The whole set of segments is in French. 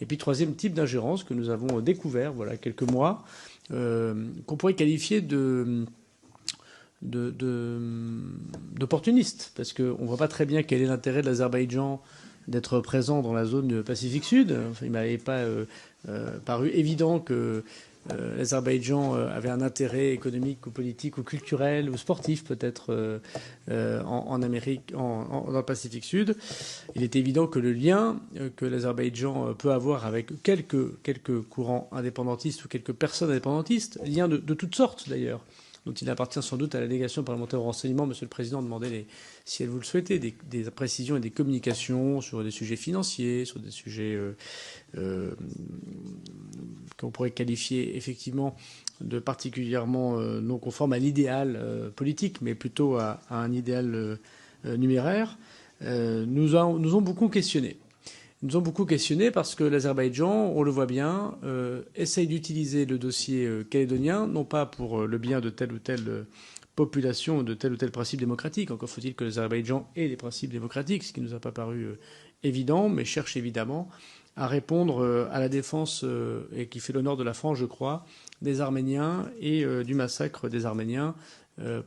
Et puis troisième type d'ingérence que nous avons découvert voilà quelques mois, qu'on pourrait qualifier d'opportuniste, parce qu'on ne voit pas très bien quel est l'intérêt de l'Azerbaïdjan d'être présent dans la zone Pacifique Sud. Enfin, il ne m'avait pas paru évident que l'Azerbaïdjan avait un intérêt économique ou politique ou culturel ou sportif peut-être en Amérique, dans le Pacifique Sud. Il est évident que le lien que l'Azerbaïdjan peut avoir avec quelques courants indépendantistes ou quelques personnes indépendantistes, liens de toutes sortes d'ailleurs, dont il appartient sans doute à la délégation parlementaire au renseignement. Monsieur le Président, demandez, si vous le souhaitez, des précisions et des communications sur des sujets financiers, sur des sujets qu'on pourrait qualifier effectivement de particulièrement non conformes à l'idéal politique, mais plutôt à un idéal numéraire, nous ont beaucoup questionnés. Ils nous ont beaucoup questionnés parce que l'Azerbaïdjan, on le voit bien, essaye d'utiliser le dossier calédonien, non pas pour le bien de telle ou telle population, de tel ou tel principe démocratique. Encore faut-il que l'Azerbaïdjan ait des principes démocratiques, ce qui ne nous a pas paru évident, mais cherche évidemment à répondre à la défense, et qui fait l'honneur de la France, je crois, des Arméniens et du massacre des Arméniens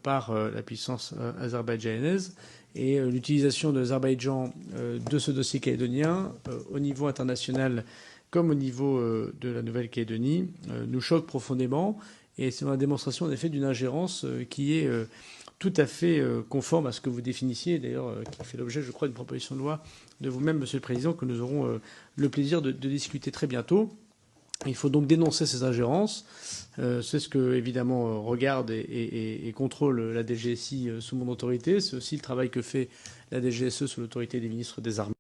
par la puissance azerbaïdjanaise. Et l'utilisation de l'Azerbaïdjan de ce dossier calédonien au niveau international comme au niveau de la Nouvelle-Calédonie nous choque profondément. Et c'est une démonstration en effet d'une ingérence qui est tout à fait conforme à ce que vous définissiez, d'ailleurs qui fait l'objet, je crois, d'une proposition de loi de vous-même, Monsieur le Président, que nous aurons le plaisir de discuter très bientôt. Il faut donc dénoncer ces ingérences. C'est ce que, évidemment, regarde et contrôle la DGSI sous mon autorité. C'est aussi le travail que fait la DGSE sous l'autorité des ministres des Armées.